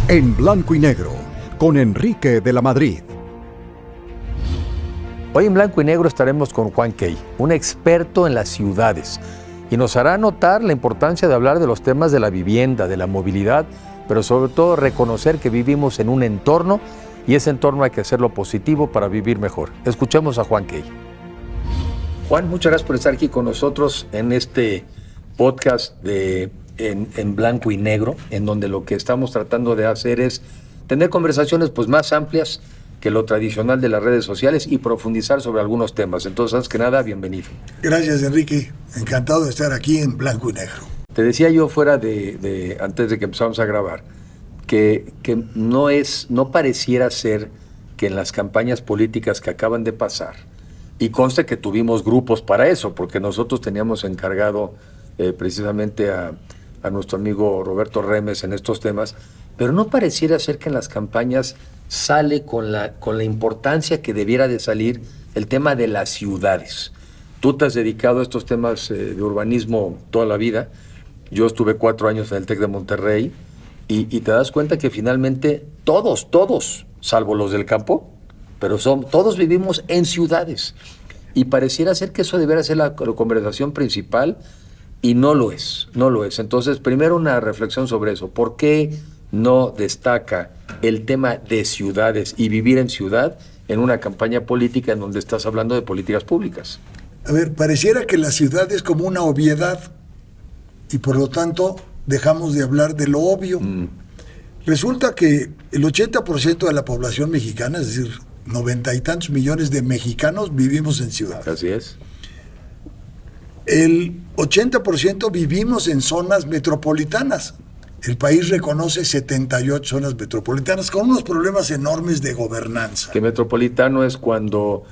En blanco y negro, con Enrique de la Madrid. Hoy en blanco y negro estaremos con Juan Key, un experto en las ciudades, y nos hará notar la importancia de hablar de los temas de la vivienda, de la movilidad, pero sobre todo reconocer que vivimos en un entorno y ese entorno hay que hacerlo positivo para vivir mejor. Escuchemos a Juan Key. Juan, muchas gracias por estar aquí con nosotros en este podcast en blanco y negro, en donde lo que estamos tratando de hacer es tener conversaciones pues más amplias que lo tradicional de las redes sociales y profundizar sobre algunos temas. Entonces, antes que nada, bienvenido. Gracias, Enrique. Encantado de estar aquí en blanco y negro. Te decía yo fuera antes de que empezamos a grabar, que no pareciera ser que en las campañas políticas que acaban de pasar, y consta que tuvimos grupos para eso, porque nosotros teníamos encargado precisamente a nuestro amigo Roberto Remes en estos temas, pero no pareciera ser que en las campañas sale con la importancia que debiera de salir el tema de las ciudades. Tú te has dedicado a estos temas de urbanismo toda la vida. Yo estuve 4 años en el TEC de Monterrey y te das cuenta que finalmente todos, salvo los del campo, pero todos vivimos en ciudades. Y pareciera ser que eso debiera ser la conversación principal y no lo es. Entonces, primero una reflexión sobre eso. ¿Por qué no destaca el tema de ciudades y vivir en ciudad en una campaña política en donde estás hablando de políticas públicas? A ver, pareciera que la ciudad es como una obviedad y por lo tanto dejamos de hablar de lo obvio. Resulta que el 80% de la población mexicana, es decir, 90 y tantos millones de mexicanos vivimos en ciudades. Así es. El 80% vivimos en zonas metropolitanas. El país reconoce 78 zonas metropolitanas con unos problemas enormes de gobernanza. Que metropolitano es cuando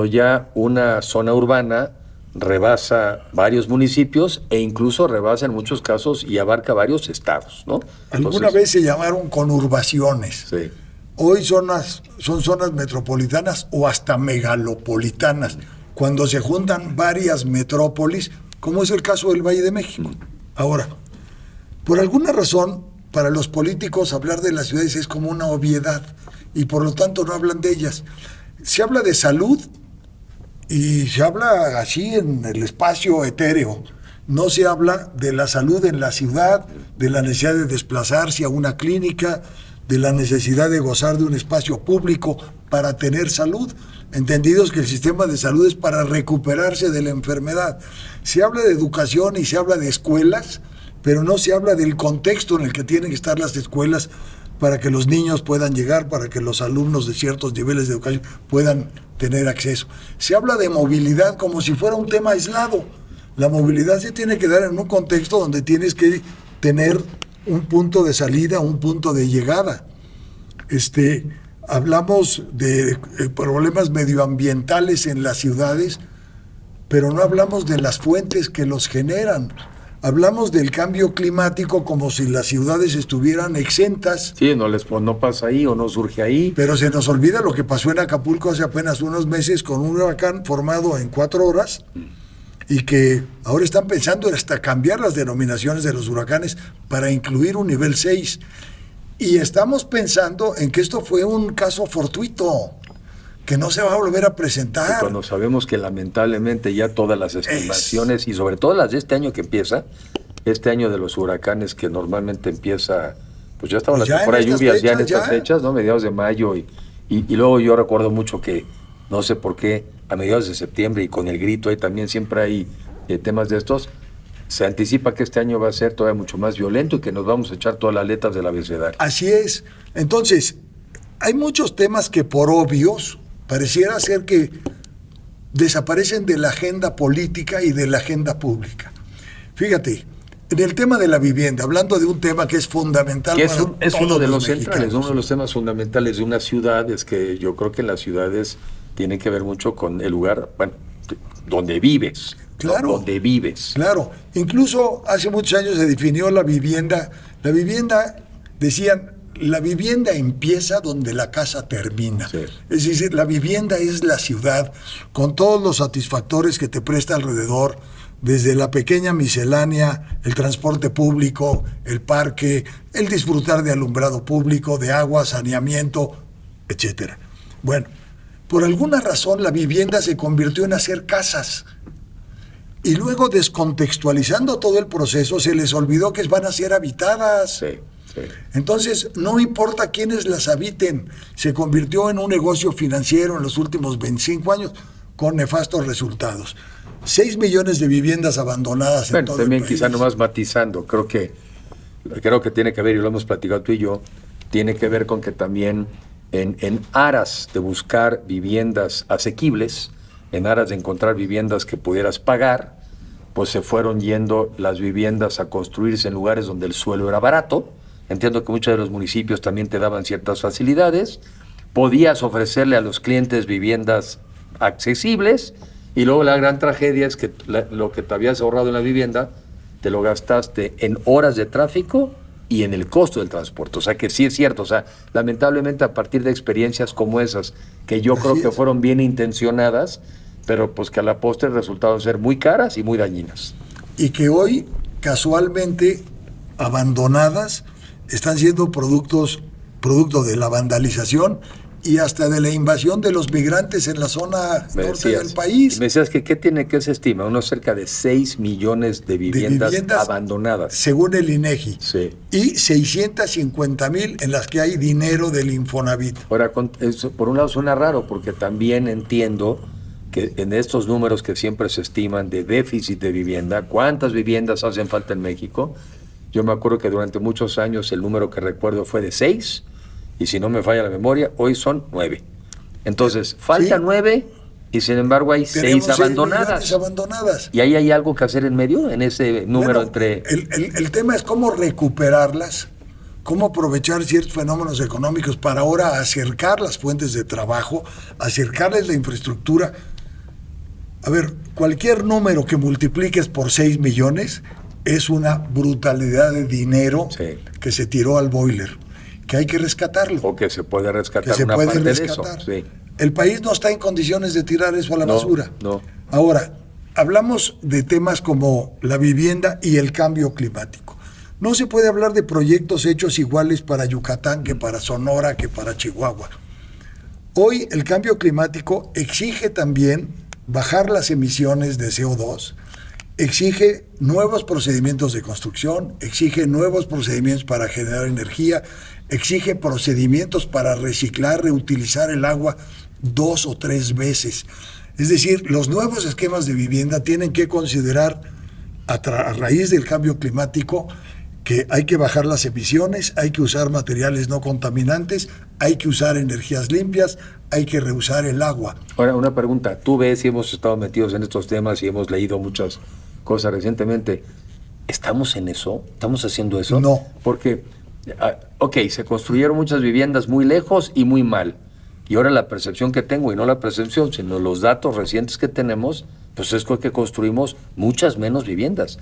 ya una zona urbana rebasa varios municipios e incluso rebasa en muchos casos y abarca varios estados, ¿no? Alguna vez se llamaron conurbaciones. Sí. Hoy son zonas metropolitanas o hasta megalopolitanas, cuando se juntan varias metrópolis, como es el caso del Valle de México. Ahora, por alguna razón, para los políticos hablar de las ciudades es como una obviedad y por lo tanto no hablan de ellas. Se habla de salud y se habla así en el espacio etéreo. No se habla de la salud en la ciudad, de la necesidad de desplazarse a una clínica, de la necesidad de gozar de un espacio público para tener salud, entendidos que el sistema de salud es para recuperarse de la enfermedad. Se habla de educación y se habla de escuelas, pero no se habla del contexto en el que tienen que estar las escuelas para que los niños puedan llegar, para que los alumnos de ciertos niveles de educación puedan tener acceso. Se habla de movilidad como si fuera un tema aislado. La movilidad se tiene que dar en un contexto donde tienes que tener un punto de salida, un punto de llegada. Hablamos de problemas medioambientales en las ciudades, pero no hablamos de las fuentes que los generan. Hablamos del cambio climático como si las ciudades estuvieran exentas. Sí, no pasa ahí o no surge ahí. Pero se nos olvida lo que pasó en Acapulco hace apenas unos meses con un huracán formado en 4 horas y que ahora están pensando en hasta cambiar las denominaciones de los huracanes para incluir un nivel 6. Y estamos pensando en que esto fue un caso fortuito, que no se va a volver a presentar. Y cuando sabemos que lamentablemente ya todas las estimaciones, y sobre todo las de este año que empieza, este año de los huracanes que normalmente empieza, pues ya estaban las temporadas de lluvias ya en estas fechas, ¿no? Mediados de mayo, y luego yo recuerdo mucho que, no sé por qué, a mediados de septiembre y con el grito ahí también siempre hay temas de estos, se anticipa que este año va a ser todavía mucho más violento y que nos vamos a echar todas las letras del abecedario. Así es. Entonces, hay muchos temas que por obvios pareciera ser que desaparecen de la agenda política y de la agenda pública. Fíjate, en el tema de la vivienda, hablando de un tema que es fundamental que para es todos uno de los mexicanos. centrales, uno de los temas fundamentales de una ciudad, es que yo creo que las ciudades tienen que ver mucho con el lugar, bueno, donde vives. Claro. ¿No? Donde vives. Claro. Incluso hace muchos años se definió la vivienda. La vivienda, decían, la vivienda empieza donde la casa termina. Sí. Es decir, la vivienda es la ciudad, con todos los satisfactores que te presta alrededor, desde la pequeña miscelánea, el transporte público, el parque, el disfrutar de alumbrado público, de agua, saneamiento, etcétera. Bueno, por alguna razón la vivienda se convirtió en hacer casas. Y luego, descontextualizando todo el proceso, se les olvidó que van a ser habitadas. Sí, sí. Entonces, no importa quiénes las habiten, se convirtió en un negocio financiero en los últimos 25 años con nefastos resultados. 6 millones de viviendas abandonadas en todo también el país. quizá nomás matizando, creo que tiene que ver, y lo hemos platicado tú y yo, tiene que ver con que también en aras de buscar viviendas asequibles, en aras de encontrar viviendas que pudieras pagar, pues se fueron yendo las viviendas a construirse en lugares donde el suelo era barato. Entiendo que muchos de los municipios también te daban ciertas facilidades, podías ofrecerle a los clientes viviendas accesibles, y luego la gran tragedia es que lo que te habías ahorrado en la vivienda te lo gastaste en horas de tráfico y en el costo del transporte. O sea que sí es cierto, o sea, lamentablemente a partir de experiencias como esas, que yo creo que fueron bien intencionadas, pero pues que a la postre resultaron ser muy caras y muy dañinas. Y que hoy, casualmente, abandonadas, están siendo producto de la vandalización y hasta de la invasión de los migrantes en la zona norte del país. Me decías que ¿qué tiene que se estima? Unos cerca de 6 millones de viviendas abandonadas. Según el INEGI. Sí. Y 650,000 en las que hay dinero del Infonavit. Ahora, por un lado suena raro, porque también entiendo que en estos números que siempre se estiman de déficit de vivienda, ¿cuántas viviendas hacen falta en México? Yo me acuerdo que durante muchos años el número que recuerdo fue de 6, y si no me falla la memoria, hoy son 9. Entonces, faltan 9 y sin embargo hay 6 abandonadas. ¿Y ahí hay algo que hacer en medio, en ese número entre...? El tema es cómo recuperarlas, cómo aprovechar ciertos fenómenos económicos para ahora acercar las fuentes de trabajo, acercarles la infraestructura. A ver, cualquier número que multipliques por 6 millones es una brutalidad de dinero que se tiró al boiler, que hay que rescatarlo. O que se puede rescatar una parte de eso. Sí. El país no está en condiciones de tirar eso a la basura. No. Ahora, hablamos de temas como la vivienda y el cambio climático. No se puede hablar de proyectos hechos iguales para Yucatán que para Sonora, que para Chihuahua. Hoy el cambio climático exige también bajar las emisiones de CO2, exige nuevos procedimientos de construcción, exige nuevos procedimientos para generar energía, exige procedimientos para reciclar, reutilizar el agua 2 o 3 veces. Es decir, los nuevos esquemas de vivienda tienen que considerar, a raíz del cambio climático, que hay que bajar las emisiones, hay que usar materiales no contaminantes, hay que usar energías limpias, hay que reusar el agua. Ahora, una pregunta. Tú ves y hemos estado metidos en estos temas y hemos leído muchas cosas recientemente. ¿Estamos en eso? ¿Estamos haciendo eso? No. Porque, se construyeron muchas viviendas muy lejos y muy mal. Y ahora la percepción que tengo, y no la percepción, sino los datos recientes que tenemos, pues es que construimos muchas menos viviendas.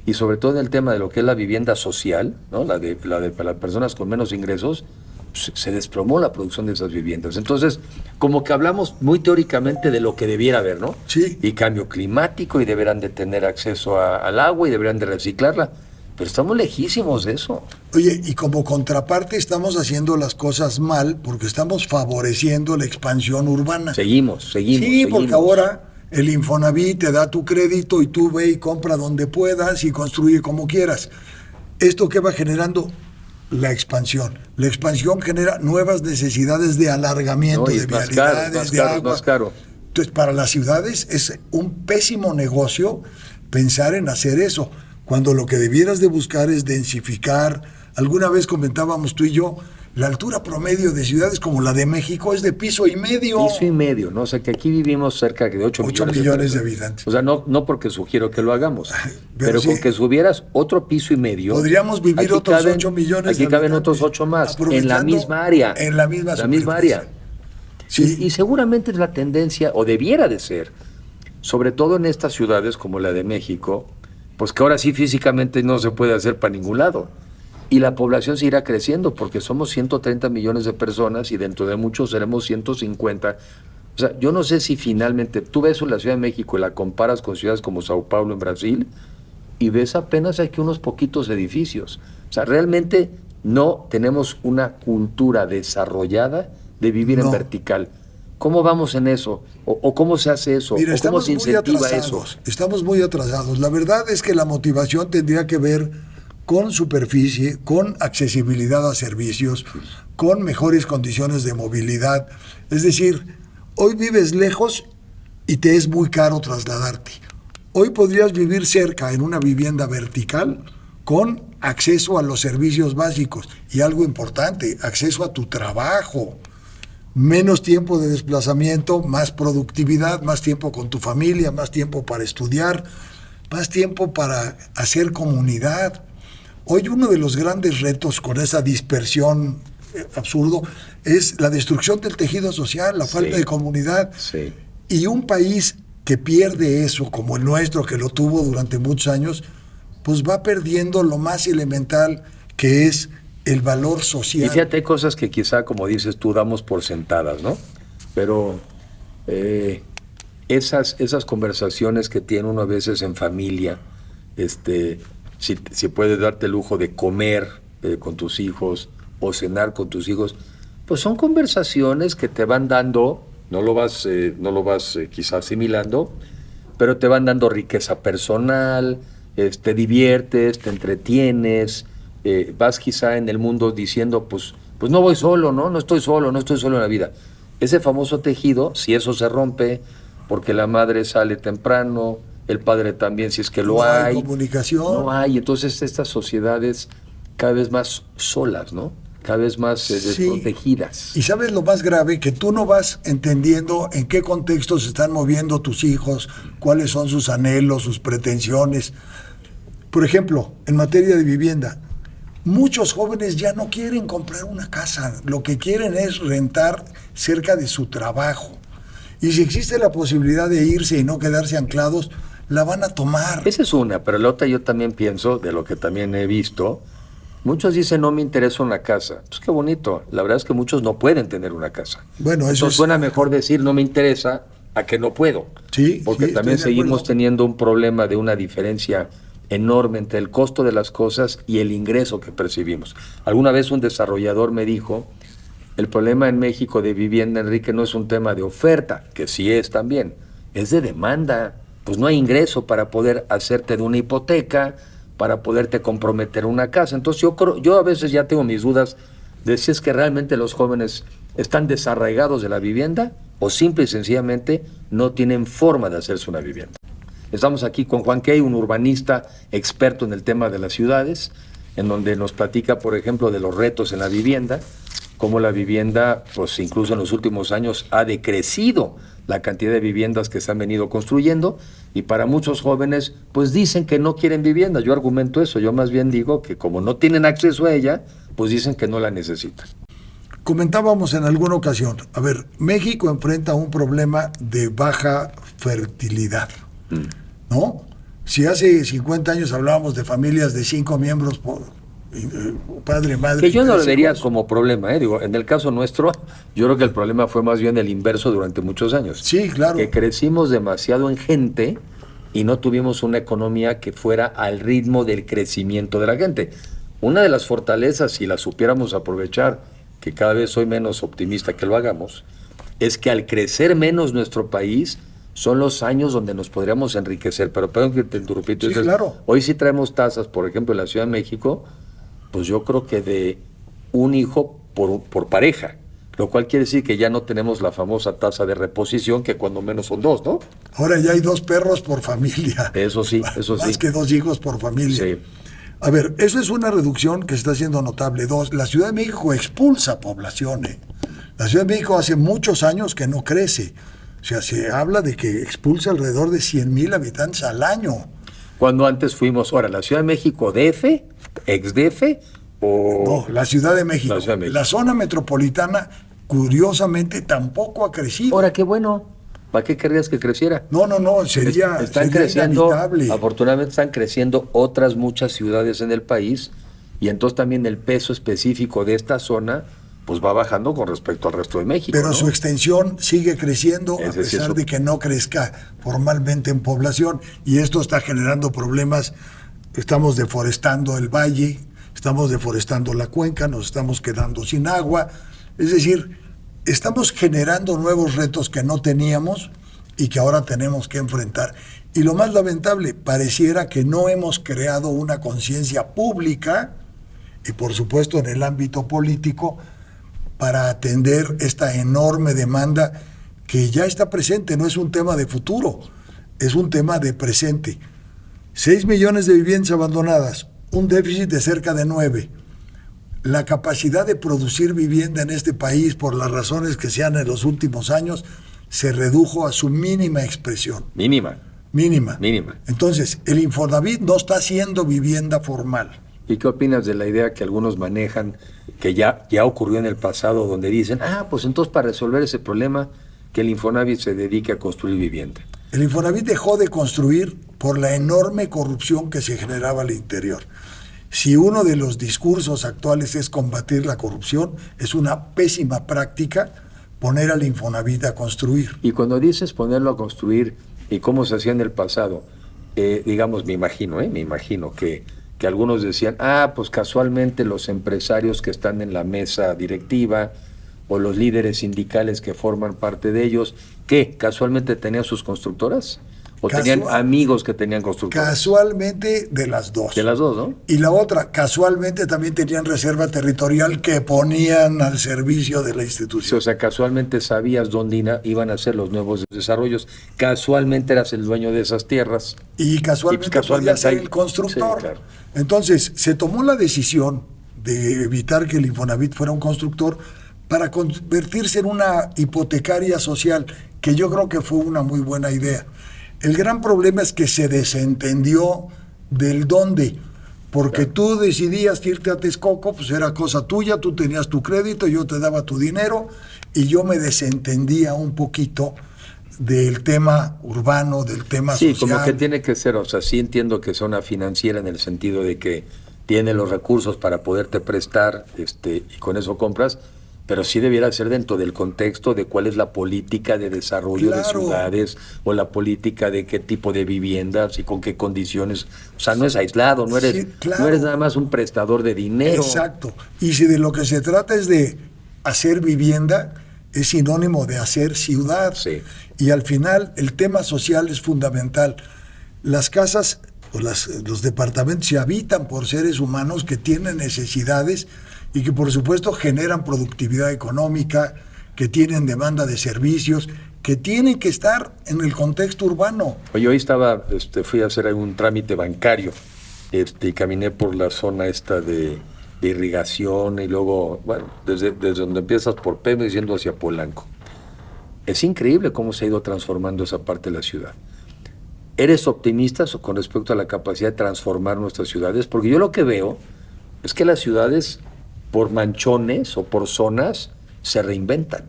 Y sobre todo en el tema de lo que es la vivienda social, ¿no? la de para personas con menos ingresos, pues se desplomó la producción de esas viviendas. Entonces, como que hablamos muy teóricamente de lo que debiera haber, ¿no? Sí. Y cambio climático, y deberán de tener acceso al agua, y deberán de reciclarla. Pero estamos lejísimos de eso. Oye, y como contraparte estamos haciendo las cosas mal porque estamos favoreciendo la expansión urbana. Seguimos. Sí, porque ahora el Infonavit te da tu crédito y tú ve y compra donde puedas y construye como quieras. ¿Esto qué va generando? La expansión. La expansión genera nuevas necesidades de alargamiento, de vialidades, de agua. Más caro. Entonces, para las ciudades es un pésimo negocio pensar en hacer eso, cuando lo que debieras de buscar es densificar. Alguna vez comentábamos tú y yo, la altura promedio de ciudades como la de México es de piso y medio. Piso y medio, ¿no? O sea, que aquí vivimos cerca de 8 millones de habitantes. O sea, no porque sugiero que lo hagamos, pero sí, con que subieras otro piso y medio. Podríamos vivir otros 8 millones Aquí caben otros 8 más, en la misma área. En la misma área. Sí. Y seguramente es la tendencia, o debiera de ser, sobre todo en estas ciudades como la de México, pues que ahora sí físicamente no se puede hacer para ningún lado. Y la población seguirá creciendo porque somos 130 millones de personas y dentro de muchos seremos 150 O sea, yo no sé si finalmente tú ves la Ciudad de México y la comparas con ciudades como Sao Paulo en Brasil y ves apenas aquí unos poquitos edificios. O sea, realmente no tenemos una cultura desarrollada de vivir en No. vertical. ¿Cómo vamos en eso? ¿O cómo se hace eso? Mira, ¿O cómo estamos se muy incentiva eso? atrasados. Estamos muy atrasados. La verdad es que la motivación tendría que ver con superficie, con accesibilidad a servicios, con mejores condiciones de movilidad. Es decir, hoy vives lejos y te es muy caro trasladarte. Hoy podrías vivir cerca en una vivienda vertical con acceso a los servicios básicos y algo importante, acceso a tu trabajo. Menos tiempo de desplazamiento, más productividad, más tiempo con tu familia, más tiempo para estudiar, más tiempo para hacer comunidad. Hoy uno de los grandes retos con esa dispersión absurdo es la destrucción del tejido social, la falta de comunidad. Sí. Y un país que pierde eso, como el nuestro, que lo tuvo durante muchos años, pues va perdiendo lo más elemental, que es el valor social. Y fíjate, hay cosas que quizá, como dices tú, damos por sentadas, ¿no? Pero esas conversaciones que tiene uno a veces en familia, si puedes darte el lujo de comer con tus hijos o cenar con tus hijos, pues son conversaciones que te van dando, no lo vas quizá asimilando, pero te van dando riqueza personal, te diviertes, te entretienes, vas quizá en el mundo diciendo, pues no voy solo, no estoy solo en la vida. Ese famoso tejido, si eso se rompe, porque la madre sale temprano, el padre también, si es que lo hay. No hay comunicación. No hay, entonces estas sociedades cada vez más solas, ¿no? Cada vez más desprotegidas. Y sabes lo más grave, que tú no vas entendiendo en qué contexto se están moviendo tus hijos, cuáles son sus anhelos, sus pretensiones. Por ejemplo, en materia de vivienda, muchos jóvenes ya no quieren comprar una casa, lo que quieren es rentar cerca de su trabajo. Y si existe la posibilidad de irse y no quedarse anclados, la van a tomar. Esa es una, pero la otra yo también pienso, de lo que también he visto, muchos dicen no me interesa una casa. Pues qué bonito, la verdad es que muchos no pueden tener una casa. Bueno, eso entonces suena mejor decir no me interesa a que no puedo. Sí, porque sí, también estoy de seguimos acuerdo. teniendo un problema de una diferencia enorme entre el costo de las cosas y el ingreso que percibimos. Alguna vez un desarrollador me dijo, el problema en México de vivienda, Enrique, no es un tema de oferta, que sí es también, es de demanda. Pues no hay ingreso para poder hacerte de una hipoteca, para poderte comprometer una casa. Entonces yo a veces ya tengo mis dudas de si es que realmente los jóvenes están desarraigados de la vivienda o simple y sencillamente no tienen forma de hacerse una vivienda. Estamos aquí con Juan Key, un urbanista experto en el tema de las ciudades, en donde nos platica, por ejemplo, de los retos en la vivienda, cómo la vivienda, pues incluso en los últimos años, ha decrecido la cantidad de viviendas que se han venido construyendo, y para muchos jóvenes, pues dicen que no quieren vivienda. Yo argumento eso, yo más bien digo que como no tienen acceso a ella, pues dicen que no la necesitan. Comentábamos en alguna ocasión, a ver, México enfrenta un problema de baja fertilidad, ¿no? Si hace 50 años hablábamos de familias de 5 miembros por padre, madre... Que yo no lo 3 vería hijos. como problema, digo, en el caso nuestro, yo creo que el problema fue más bien el inverso durante muchos años. Sí, claro. Que crecimos demasiado en gente y no tuvimos una economía que fuera al ritmo del crecimiento de la gente. Una de las fortalezas, si la supiéramos aprovechar, que cada vez soy menos optimista que lo hagamos, es que al crecer menos nuestro país, son los años donde nos podríamos enriquecer. Pero perdón que te interrumpí. Sí, claro. Hoy sí traemos tasas, por ejemplo, en la Ciudad de México, pues yo creo que de un hijo por pareja, lo cual quiere decir que ya no tenemos la famosa tasa de reposición, que cuando menos son 2, ¿no? Ahora ya hay 2 perros por familia. Eso sí, eso sí. Más que 2 hijos por familia. Sí. A ver, eso es una reducción que se está haciendo notable. 2, la Ciudad de México expulsa población. La Ciudad de México hace muchos años que no crece. O sea, se habla de que expulsa alrededor de 100,000 habitantes al año. Cuando antes fuimos, ahora, la Ciudad de México, DF, ex-DF, o... No, la Ciudad de México. La Ciudad de México. La zona metropolitana, curiosamente, tampoco ha crecido. Ahora, qué bueno. ¿Para qué querrías que creciera? No, sería creciendo, inhabitable. afortunadamente están creciendo otras muchas ciudades en el país, y entonces también el peso específico de esta zona pues va bajando con respecto al resto de México. Pero ¿no? su extensión sigue creciendo Es a decir, pesar de que no crezca formalmente en población, y esto está generando problemas. Estamos deforestando el valle, estamos deforestando la cuenca, nos estamos quedando sin agua. Es decir, estamos generando nuevos retos que no teníamos y que ahora tenemos que enfrentar. Y lo más lamentable, pareciera que no hemos creado una conciencia pública, y por supuesto en el ámbito político, para atender esta enorme demanda que ya está presente. No es un tema de futuro, es un tema de presente. 6 millones de viviendas abandonadas, un déficit de cerca de 9. La capacidad de producir vivienda en este país, por las razones que sean en los últimos años, se redujo a su mínima expresión. Mínima. Entonces, el Infonavit no está haciendo vivienda formal. ¿Y qué opinas de la idea que algunos manejan, que ya ocurrió en el pasado, donde dicen, pues entonces para resolver ese problema, que el Infonavit se dedique a construir vivienda? El Infonavit dejó de construir por la enorme corrupción que se generaba al interior. Si uno de los discursos actuales es combatir la corrupción, es una pésima práctica poner al Infonavit a construir. Y cuando dices ponerlo a construir y cómo se hacía en el pasado, digamos, me imagino que algunos decían, pues casualmente los empresarios que están en la mesa directiva o los líderes sindicales que forman parte de ellos, ¿qué? ¿Casualmente tenían sus constructoras? ¿O tenían amigos que tenían constructoras? Casualmente de las dos. De las dos, ¿no? Y la otra, casualmente también tenían reserva territorial que ponían al servicio de la institución. Sí, o sea, casualmente sabías dónde iban a ser los nuevos desarrollos. Casualmente eras el dueño de esas tierras. Y casualmente, podía ser el constructor. Sí, claro. Entonces, se tomó la decisión de evitar que el Infonavit fuera un constructor para convertirse en una hipotecaria social, que yo creo que fue una muy buena idea. El gran problema es que se desentendió del dónde, porque tú decidías irte a Texcoco, pues era cosa tuya, tú tenías tu crédito, yo te daba tu dinero, y yo me desentendía un poquito del tema urbano, del tema social. Sí, como que tiene que ser, o sea, sí entiendo que sea una financiera en el sentido de que tiene los recursos para poderte prestar, y con eso compras, pero sí debiera ser dentro del contexto de cuál es la política de desarrollo de ciudades, o la política de qué tipo de viviendas y con qué condiciones. O sea, no es aislado, no eres nada más un prestador de dinero. Exacto. Y si de lo que se trata es de hacer vivienda, es sinónimo de hacer ciudad. Sí. Y al final el tema social es fundamental. Las casas o los departamentos se habitan por seres humanos que tienen necesidades y que por supuesto generan productividad económica, que tienen demanda de servicios, que tienen que estar en el contexto urbano. Oye, hoy fui a hacer un trámite bancario, y caminé por la zona esta de irrigación, y luego, bueno, desde donde empiezas por Pemex yendo hacia Polanco. Es increíble cómo se ha ido transformando esa parte de la ciudad. ¿Eres optimista con respecto a la capacidad de transformar nuestras ciudades? Porque yo lo que veo es que las ciudades, por manchones o por zonas, se reinventan.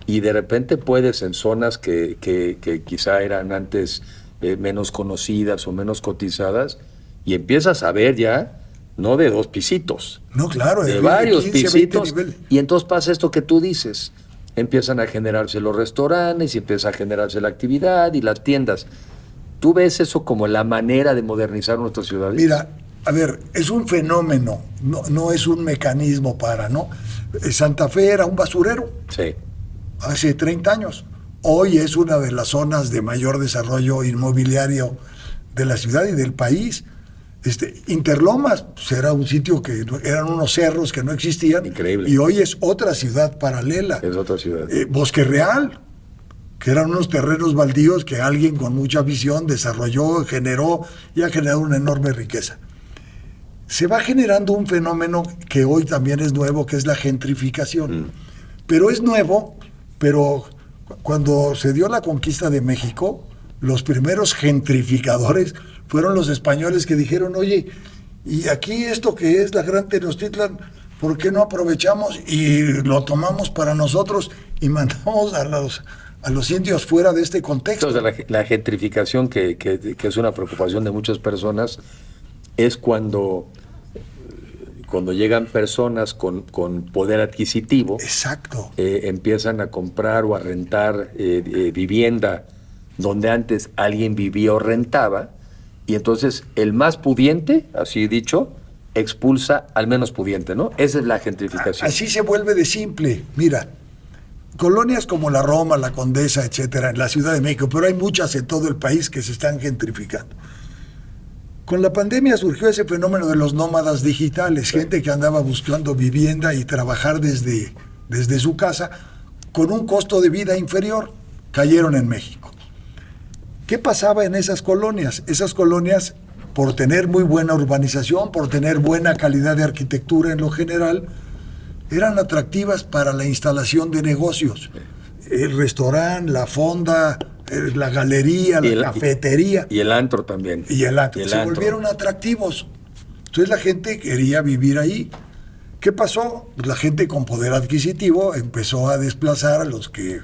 Y de repente puedes, en zonas que quizá eran antes menos conocidas o menos cotizadas, y empiezas a ver ya, no de 2 pisitos, no, claro, de varios 15, pisitos, y entonces pasa esto que tú dices, empiezan a generarse los restaurantes y empieza a generarse la actividad y las tiendas. ¿Tú ves eso como la manera de modernizar nuestras ciudades? Mira, a ver, es un fenómeno, no es un mecanismo ¿no? Santa Fe era un basurero. Sí. Hace 30 años. Hoy es una de las zonas de mayor desarrollo inmobiliario de la ciudad y del país. Interlomas, pues era un sitio que eran unos cerros que no existían. Increíble. Y hoy es otra ciudad paralela. Es otra ciudad. Bosque Real, que eran unos terrenos baldíos que alguien con mucha visión desarrolló, generó y ha generado una enorme riqueza. Se va generando un fenómeno que hoy también es nuevo, que es la gentrificación. Pero es nuevo, pero cuando se dio la conquista de México, los primeros gentrificadores fueron los españoles que dijeron, oye, y aquí esto que es la Gran Tenochtitlan, ¿por qué no aprovechamos y lo tomamos para nosotros y mandamos a los indios fuera de este contexto? Entonces, la gentrificación, que es una preocupación de muchas personas, es cuando cuando llegan personas con poder adquisitivo, Exacto. empiezan a comprar o a rentar vivienda donde antes alguien vivía o rentaba, y entonces el más pudiente, así dicho, expulsa al menos pudiente, ¿no? Esa es la gentrificación. Así se vuelve de simple. Mira, colonias como la Roma, la Condesa, etcétera, en la Ciudad de México, pero hay muchas en todo el país que se están gentrificando. Con la pandemia surgió ese fenómeno de los nómadas digitales, gente que andaba buscando vivienda y trabajar desde su casa con un costo de vida inferior. Cayeron en México. ¿Qué pasaba en esas colonias? Esas colonias, por tener muy buena urbanización, por tener buena calidad de arquitectura en lo general, eran atractivas para la instalación de negocios. El restaurante, la fonda, la galería, la cafetería. Y el antro también. Y el antro. Se volvieron atractivos. Entonces la gente quería vivir ahí. ¿Qué pasó? Pues la gente con poder adquisitivo empezó a desplazar a los que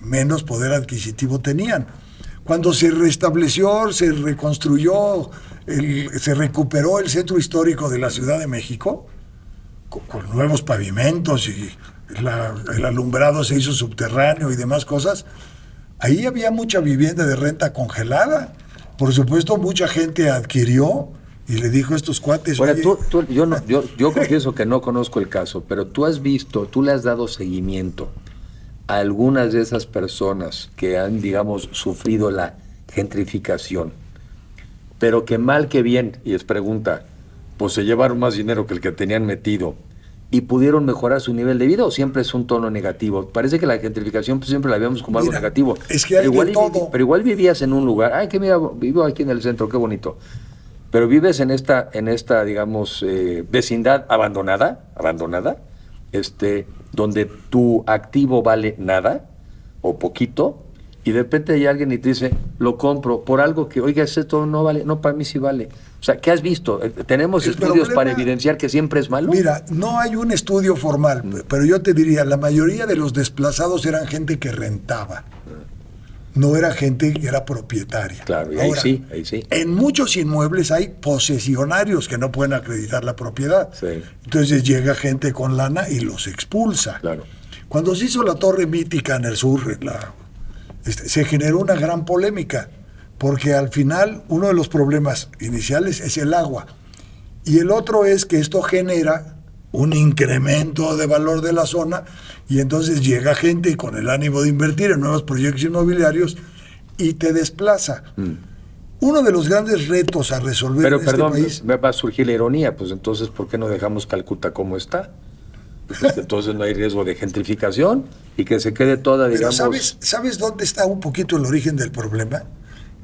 menos poder adquisitivo tenían. Cuando se restableció, se reconstruyó, se recuperó el centro histórico de la Ciudad de México, con nuevos pavimentos y el alumbrado se hizo subterráneo y demás cosas, ahí había mucha vivienda de renta congelada. Por supuesto, mucha gente adquirió y le dijo a estos cuates... Ahora, yo confieso que no conozco el caso, pero tú le has dado seguimiento a algunas de esas personas que han, digamos, sufrido la gentrificación, pero que mal que bien, y es pregunta, pues se llevaron más dinero que el que tenían metido y pudieron mejorar su nivel de vida, o siempre es un tono negativo. Parece que la gentrificación pues, siempre la vemos como algo negativo. Es que hay de todo. Pero igual vivías en un lugar, ay, que mira, vivo aquí en el centro, qué bonito. Pero vives en esta digamos, vecindad abandonada, donde tu activo vale nada o poquito, y de repente hay alguien y te dice, lo compro por algo que, oiga, esto no vale, no, para mí sí vale. O sea, ¿qué has visto? ¿Tenemos estudios para evidenciar que siempre es malo? Mira, no hay un estudio formal, pero yo te diría, la mayoría de los desplazados eran gente que rentaba. No era gente que era propietaria. Claro, y ahora, ahí sí. En muchos inmuebles hay posesionarios que no pueden acreditar la propiedad. Sí. Entonces llega gente con lana y los expulsa. Claro. Cuando se hizo la torre mítica en el sur, se generó una gran polémica, porque al final uno de los problemas iniciales es el agua. Y el otro es que esto genera un incremento de valor de la zona, y entonces llega gente con el ánimo de invertir en nuevos proyectos inmobiliarios y te desplaza. Uno de los grandes retos a resolver en este país... Pero va a surgir la ironía, pues entonces, ¿por qué no dejamos Calcuta como está? Pues entonces no hay riesgo de gentrificación y que se quede toda, digamos... Pero ¿sabes dónde está un poquito el origen del problema?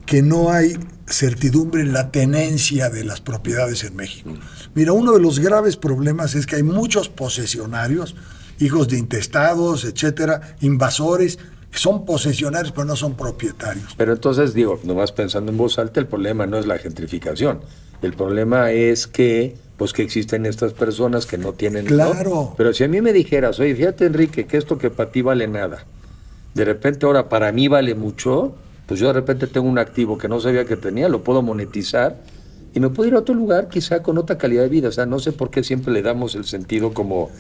Que no hay certidumbre en la tenencia de las propiedades en México. Mira, uno de los graves problemas es que hay muchos posesionarios, hijos de intestados, etcétera, invasores, que son posesionarios pero no son propietarios. Pero entonces, digo, nomás pensando en voz alta, el problema no es la gentrificación. El problema es que existen estas personas que no tienen... Claro. ¿no? Pero si a mí me dijeras, oye, fíjate, Enrique, que esto que para ti vale nada, de repente ahora para mí vale mucho... pues yo de repente tengo un activo que no sabía que tenía, lo puedo monetizar y me puedo ir a otro lugar quizá con otra calidad de vida. O sea, no sé por qué siempre le damos el sentido como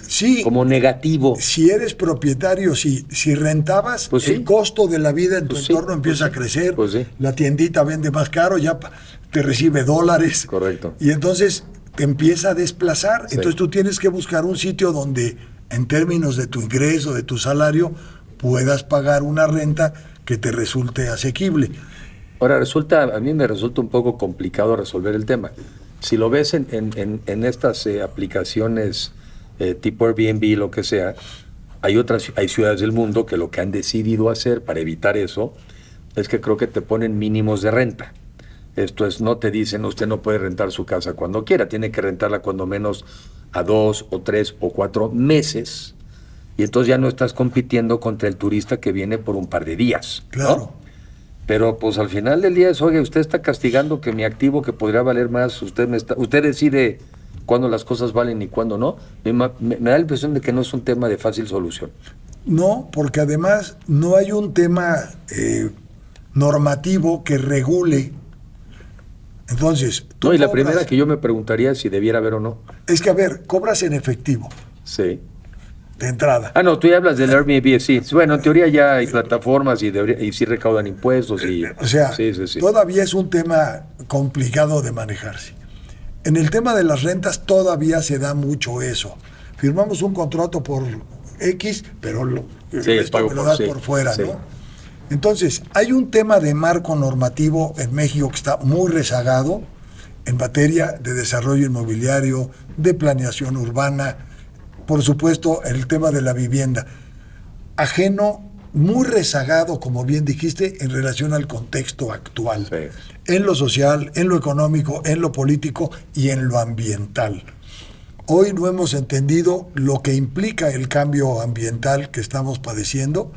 negativo. Si eres propietario, si rentabas, pues el costo de la vida en tu entorno empieza a crecer, la tiendita vende más caro, ya te recibe dólares. Correcto. Y entonces te empieza a desplazar. Sí. Entonces tú tienes que buscar un sitio donde, en términos de tu ingreso, de tu salario, puedas pagar una renta que te resulte asequible. Ahora, a mí me resulta un poco complicado resolver el tema. Si lo ves en estas aplicaciones tipo Airbnb, lo que sea, hay ciudades del mundo que lo que han decidido hacer para evitar eso es que creo que te ponen mínimos de renta. Esto es, no te dicen, usted no puede rentar su casa cuando quiera, tiene que rentarla cuando menos a 2 o 3 o 4 meses. Y entonces ya no estás compitiendo contra el turista que viene por un par de días. Claro. ¿No? Pero pues al final del día es, oye, usted está castigando que mi activo que podría valer más, usted decide cuándo las cosas valen y cuándo no. Me da la impresión de que no es un tema de fácil solución. No, porque además no hay un tema normativo que regule Entonces, tú No, y la cobras- primera que yo me preguntaría es si debiera haber o no. Es que, a ver, cobras en efectivo, Sí. de entrada. Ah, no, tú ya hablas del Airbnb, sí. Bueno, en teoría ya hay plataformas y sí recaudan impuestos y... O sea, sí, sí, sí. todavía es un tema complicado de manejarse. En el tema de las rentas todavía se da mucho eso. Firmamos un contrato por X, pero Sí, esto pago me lo por- das sí, por fuera, sí. ¿no? Entonces, hay un tema de marco normativo en México que está muy rezagado en materia de desarrollo inmobiliario, de planeación urbana, por supuesto, el tema de la vivienda. Ajeno, muy rezagado, como bien dijiste, en relación al contexto actual. Sí. En lo social, en lo económico, en lo político y en lo ambiental. Hoy no hemos entendido lo que implica el cambio ambiental que estamos padeciendo.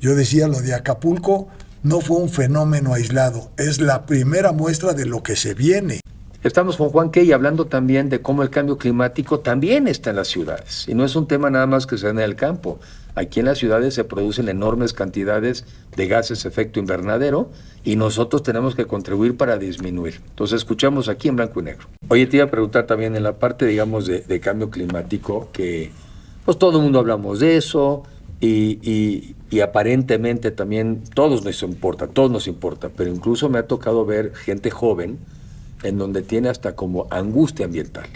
Yo decía, lo de Acapulco no fue un fenómeno aislado, es la primera muestra de lo que se viene. Estamos con Juan Key hablando también de cómo el cambio climático también está en las ciudades. Y no es un tema nada más que se da en el campo. Aquí en las ciudades se producen enormes cantidades de gases de efecto invernadero y nosotros tenemos que contribuir para disminuir. Entonces escuchamos aquí en blanco y negro. Oye, te iba a preguntar también en la parte, digamos, de cambio climático, que pues todo el mundo hablamos de eso y aparentemente también todos nos importa, pero incluso me ha tocado ver gente joven en donde tiene hasta como angustia ambiental.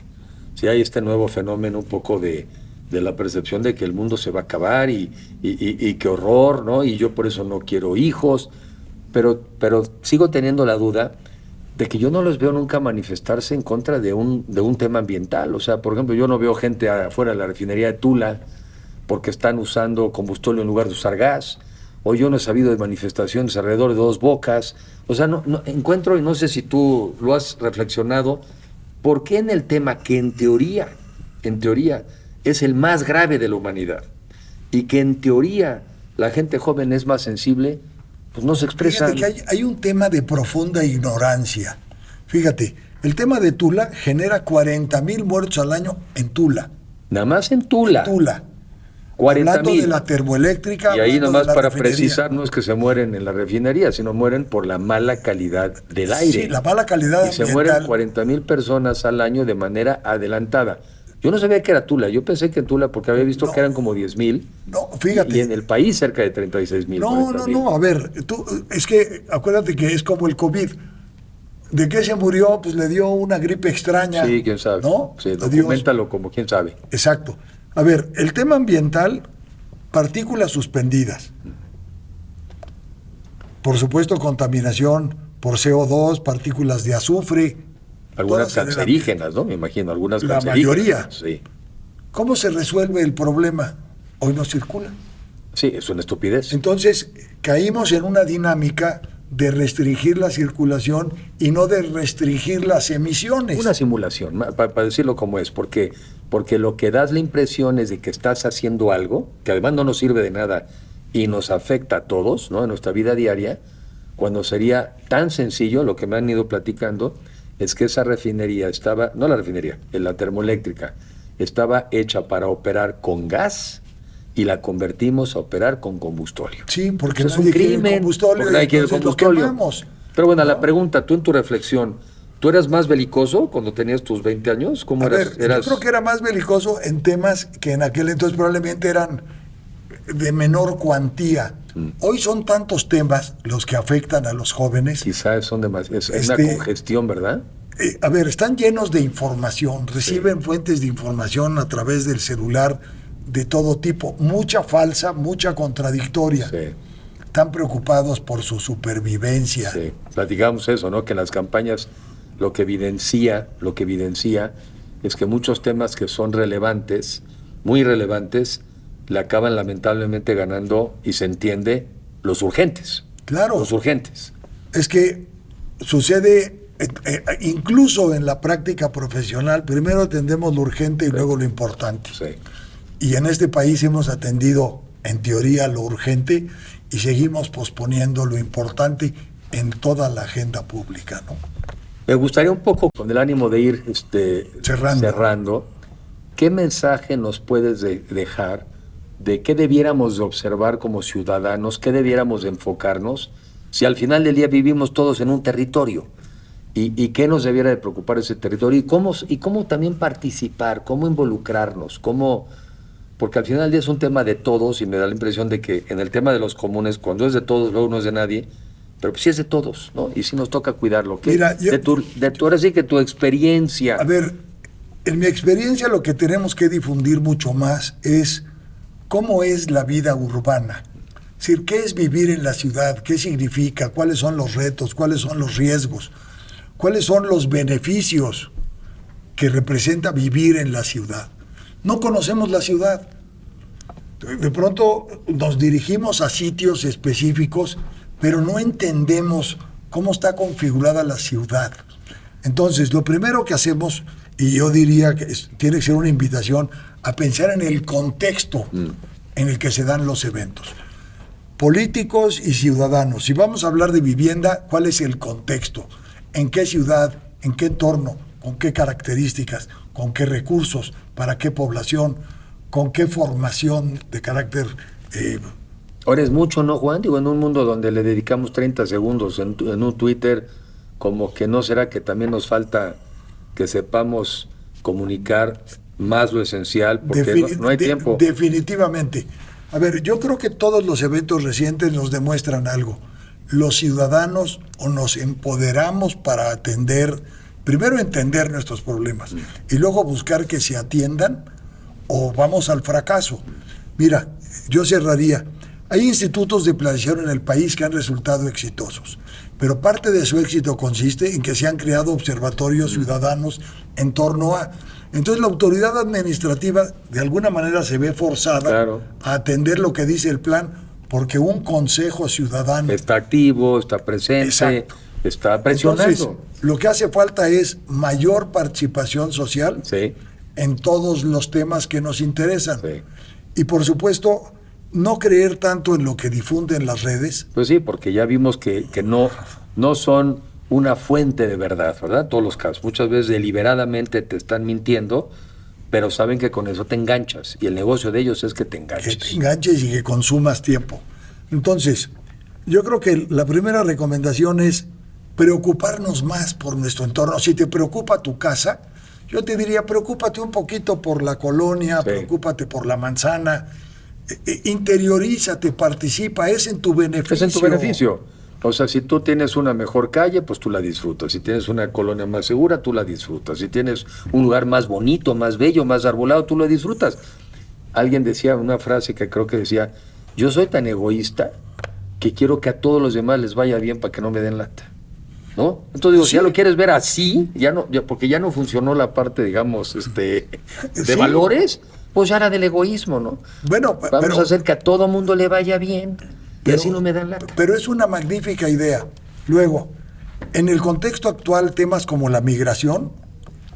Si hay este nuevo fenómeno un poco de la percepción de que el mundo se va a acabar y qué horror, ¿no? Y yo por eso no quiero hijos, pero sigo teniendo la duda de que yo no los veo nunca manifestarse en contra de un tema ambiental. O sea, por ejemplo, yo no veo gente afuera de la refinería de Tula porque están usando combustible en lugar de usar gas, o yo no he sabido de manifestaciones alrededor de Dos Bocas. O sea, no encuentro, y no sé si tú lo has reflexionado, ¿por qué en el tema que en teoría es el más grave de la humanidad y que en teoría la gente joven es más sensible, pues no se expresan? Fíjate que hay un tema de profunda ignorancia. Fíjate, el tema de Tula genera 40,000 muertos al año en Tula. Nada más en Tula. Tula. 40,000. Hablando de la termoeléctrica. Y ahí hablando nomás de la para refinería. precisar, no es que se mueren en la refinería, sino mueren por la mala calidad del aire. Sí, la mala calidad Y se ambiental. mueren 40,000 personas al año de manera adelantada. Yo no sabía que era Tula, yo pensé que en Tula, porque había visto No. que eran como 10,000. No, fíjate. Y en el país cerca de 36,000. No, a ver, es que acuérdate que es como el COVID. ¿De qué se murió? Pues le dio una gripe extraña. Sí, quién sabe. ¿No? Sí, Adiós. documentalo como quién sabe. Exacto. A ver, el tema ambiental, partículas suspendidas. Por supuesto, contaminación por CO2, partículas de azufre. Algunas todas en el cancerígenas, ¿no? Me imagino, algunas La cancerígenas. mayoría. Sí. ¿Cómo se resuelve el problema? Hoy no circula. Sí, es una estupidez. Entonces, caímos en una dinámica de restringir la circulación y no de restringir las emisiones. Una simulación, para decirlo como es, porque lo que das la impresión es de que estás haciendo algo, que además no nos sirve de nada y nos afecta a todos, ¿no? En nuestra vida diaria, cuando sería tan sencillo, lo que me han ido platicando, es que esa refinería estaba, no la refinería, la termoeléctrica, estaba hecha para operar con gas y la convertimos a operar con combustóleo. Sí, porque Eso es un nadie quiere el crimen, combustóleo porque y nadie quiere el entonces lo combustóleo. quemamos. Pero bueno, la pregunta, tú en tu reflexión, ¿tú eras más belicoso cuando tenías tus 20 años? ¿Cómo A eras? ver, yo creo que era más belicoso en temas que en aquel entonces probablemente eran de menor cuantía. Hoy son tantos temas los que afectan a los jóvenes. Quizás son demasiados. Es una Este- congestión, ¿verdad? A ver, están llenos de información, reciben fuentes de información a través del celular de todo tipo, mucha falsa, mucha contradictoria. Sí, Están preocupados por su supervivencia. sí. Platicamos eso, ¿no? Que en las campañas lo que evidencia es que muchos temas que son relevantes, muy relevantes, le acaban lamentablemente ganando, y se entiende, los urgentes. Claro. Los urgentes. Es que sucede incluso en la práctica profesional, primero atendemos lo urgente y luego lo importante. Sí. Y en este país hemos atendido, en teoría, lo urgente y seguimos posponiendo lo importante en toda la agenda pública, ¿no? Me gustaría un poco, con el ánimo de ir Cerrando. ¿qué mensaje nos puedes dejar de qué debiéramos de observar como ciudadanos, qué debiéramos de enfocarnos, si al final del día vivimos todos en un territorio y qué nos debiera de preocupar ese territorio y cómo también participar, cómo involucrarnos, porque al final del día es un tema de todos y me da la impresión de que en el tema de los comunes, cuando es de todos, luego no es de nadie, pero pues sí es de todos, ¿no? Y sí nos toca cuidarlo. Mira, ahora sí que tu experiencia. A ver, en mi experiencia lo que tenemos que difundir mucho más es cómo es la vida urbana. Es decir, qué es vivir en la ciudad, qué significa, cuáles son los retos, cuáles son los riesgos, cuáles son los beneficios que representa vivir en la ciudad. No conocemos la ciudad. De pronto nos dirigimos a sitios específicos, pero no entendemos cómo está configurada la ciudad. Entonces, lo primero que hacemos, y yo diría que tiene que ser una invitación a pensar en el contexto en el que se dan los eventos. Políticos y ciudadanos. Si vamos a hablar de vivienda, ¿cuál es el contexto? ¿En qué ciudad? ¿En qué entorno? ¿Con qué características? ¿Con qué recursos? ¿Para qué población? ¿Con qué formación de carácter? Ahora es mucho, ¿no, Juan? Digo, en un mundo donde le dedicamos 30 segundos en un Twitter, como que no será que también nos falta que sepamos comunicar más lo esencial, porque no hay tiempo. Definitivamente. A ver, yo creo que todos los eventos recientes nos demuestran algo. Los ciudadanos o nos empoderamos para primero entender nuestros problemas y luego buscar que se atiendan, o vamos al fracaso. Mira, yo cerraría. Hay institutos de planeación en el país que han resultado exitosos, pero parte de su éxito consiste en que se han creado observatorios ciudadanos en torno a... Entonces la autoridad administrativa de alguna manera se ve forzada a atender lo que dice el plan, porque un consejo ciudadano... Está activo, está presente, exacto, está presionando. Entonces, lo que hace falta es mayor participación social en todos los temas que nos interesan. Sí. Y por supuesto, no creer tanto en lo que difunden las redes. Pues sí, porque ya vimos que no son una fuente de verdad, ¿verdad? Todos los casos. Muchas veces deliberadamente te están mintiendo, pero saben que con eso te enganchas. Y el negocio de ellos es que te enganches. Que te enganches y que consumas tiempo. Entonces, yo creo que la primera recomendación es preocuparnos más por nuestro entorno. Si te preocupa tu casa, yo te diría, preocúpate un poquito por la colonia, preocúpate por la manzana, interiorízate, participa, es en tu beneficio. Es en tu beneficio. O sea, si tú tienes una mejor calle, pues tú la disfrutas. Si tienes una colonia más segura, tú la disfrutas. Si tienes un lugar más bonito, más bello, más arbolado, tú lo disfrutas. Alguien decía una frase que creo que decía, yo soy tan egoísta que quiero que a todos los demás les vaya bien para que no me den lata, ¿no? Entonces digo, si ya lo quieres ver así, porque ya no funcionó la parte, digamos, de valores, pues ya era del egoísmo, ¿no? Bueno, vamos a hacer que a todo mundo le vaya bien. Y así no me dan lata. Pero es una magnífica idea. Luego, en el contexto actual, temas como la migración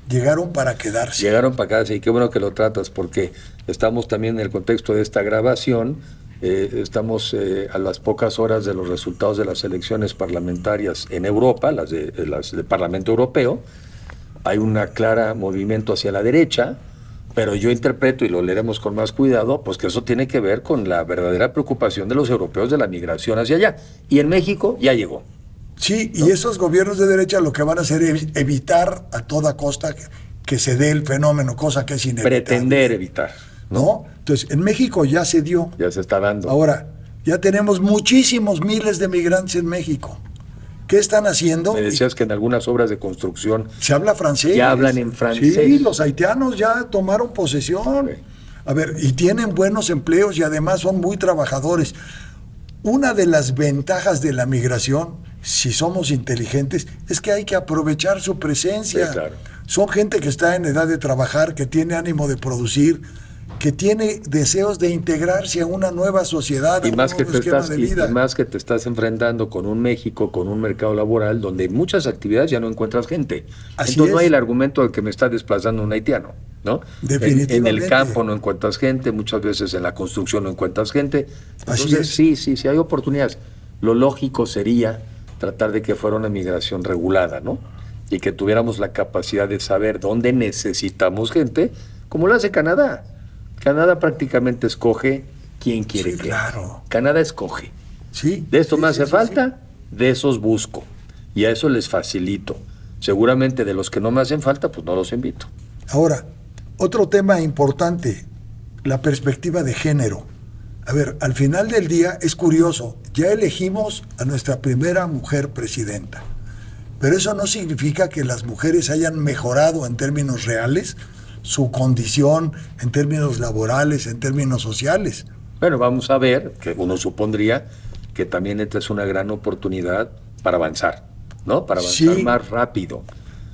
llegaron para quedarse. Llegaron para quedarse, y qué bueno que lo tratas, porque estamos también en el contexto de esta grabación, estamos a las pocas horas de los resultados de las elecciones parlamentarias en Europa, las del Parlamento Europeo. Hay un claro movimiento hacia la derecha, pero yo interpreto, y lo leeremos con más cuidado, pues que eso tiene que ver con la verdadera preocupación de los europeos de la migración hacia allá. Y en México ya llegó. Sí, ¿no? Y esos gobiernos de derecha lo que van a hacer es evitar a toda costa que se dé el fenómeno, cosa que es inevitable. Pretender evitar, ¿no? Entonces, en México ya se dio. Ya se está dando. Ahora, ya tenemos muchísimos miles de migrantes en México. ¿Qué están haciendo? Me decías que en algunas obras de construcción se habla francés. Ya hablan en francés. Sí, los haitianos ya tomaron posesión. Okay. A ver, y tienen buenos empleos y además son muy trabajadores. Una de las ventajas de la migración, si somos inteligentes, es que hay que aprovechar su presencia. Sí, claro. Son gente que está en edad de trabajar, que tiene ánimo de producir, que tiene deseos de integrarse a una nueva sociedad, y más que te estás enfrentando con un México, con un mercado laboral donde en muchas actividades ya no encuentras gente. Entonces no hay el argumento de que me está desplazando un haitiano, ¿no? Definitivamente. En el campo no encuentras gente, muchas veces en la construcción no encuentras gente. Entonces sí hay oportunidades. Lo lógico sería tratar de que fuera una migración regulada, ¿no? Y que tuviéramos la capacidad de saber dónde necesitamos gente, como lo hace Canadá. Canadá prácticamente escoge quién quiere que. Claro. Canadá escoge. Sí. De esto me hace falta, de esos busco. Y a eso les facilito. Seguramente de los que no me hacen falta, pues no los invito. Ahora, otro tema importante, la perspectiva de género. A ver, al final del día es curioso, ya elegimos a nuestra primera mujer presidenta, pero eso no significa que las mujeres hayan mejorado en términos reales su condición, en términos laborales, en términos sociales. Bueno, vamos a ver, que uno supondría que también esta es una gran oportunidad para avanzar, ¿no? Para avanzar más rápido.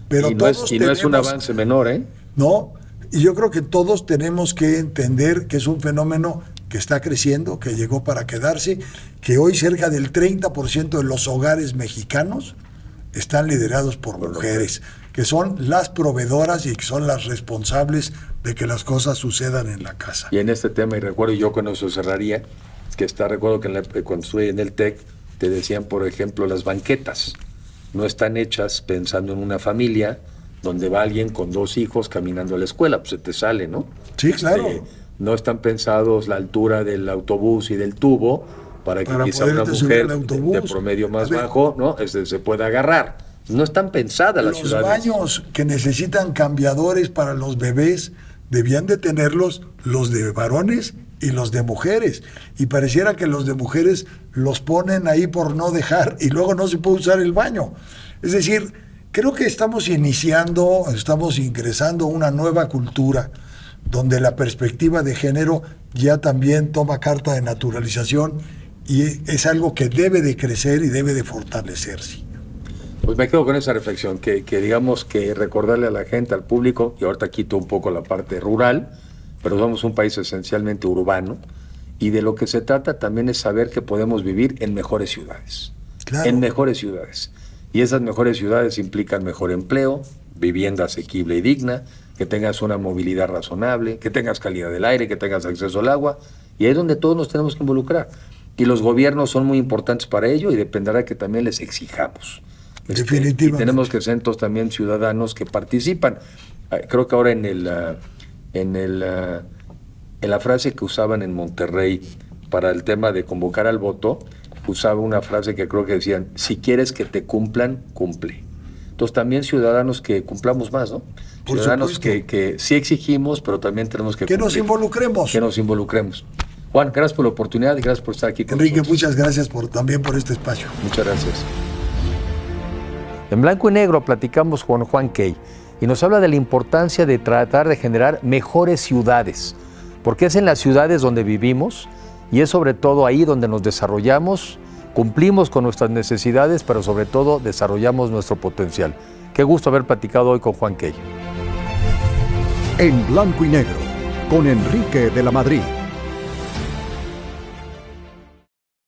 Pero no es un avance menor, ¿eh? No, y yo creo que todos tenemos que entender que es un fenómeno que está creciendo, que llegó para quedarse, que hoy cerca del 30% de los hogares mexicanos están liderados por mujeres, que son las proveedoras y que son las responsables de que las cosas sucedan en la casa. Y en este tema, y recuerdo, yo con eso cerraría, recuerdo que cuando estuve en el TEC, te decían, por ejemplo, las banquetas no están hechas pensando en una familia donde va alguien con 2 hijos caminando a la escuela, pues se te sale, ¿no? Sí, claro. No están pensados la altura del autobús y del tubo para que quizá una mujer de promedio más bajo, ¿no? Se pueda agarrar. No están pensadas las ciudades. Los baños que necesitan cambiadores para los bebés debían de tenerlos los de varones y los de mujeres. Y pareciera que los de mujeres los ponen ahí por no dejar y luego no se puede usar el baño. Es decir, creo que estamos ingresando a una nueva cultura donde la perspectiva de género ya también toma carta de naturalización y es algo que debe de crecer y debe de fortalecerse. Pues me quedo con esa reflexión, que digamos que recordarle a la gente, al público, y ahorita quito un poco la parte rural, pero somos un país esencialmente urbano, y de lo que se trata también es saber que podemos vivir en mejores ciudades. Claro. En mejores ciudades. Y esas mejores ciudades implican mejor empleo, vivienda asequible y digna, que tengas una movilidad razonable, que tengas calidad del aire, que tengas acceso al agua, y ahí es donde todos nos tenemos que involucrar. Y los gobiernos son muy importantes para ello y dependerá que también les exijamos. Definitivamente. Y tenemos que ser entonces también ciudadanos que participan. Creo que ahora en la frase que usaban en Monterrey para el tema de convocar al voto, usaba una frase que creo que decían, si quieres que te cumplan, cumple. Entonces también ciudadanos que cumplamos más, ¿no? Por ciudadanos supuesto. que sí exigimos, pero también tenemos que nos involucremos. Que nos involucremos. Juan, gracias por la oportunidad y gracias por estar aquí con nosotros. Enrique, muchas gracias también por este espacio. Muchas gracias. En Blanco y Negro platicamos con Juan Key y nos habla de la importancia de tratar de generar mejores ciudades, porque es en las ciudades donde vivimos y es sobre todo ahí donde nos desarrollamos, cumplimos con nuestras necesidades, pero sobre todo desarrollamos nuestro potencial. Qué gusto haber platicado hoy con Juan Key. En Blanco y Negro, con Enrique de la Madrid.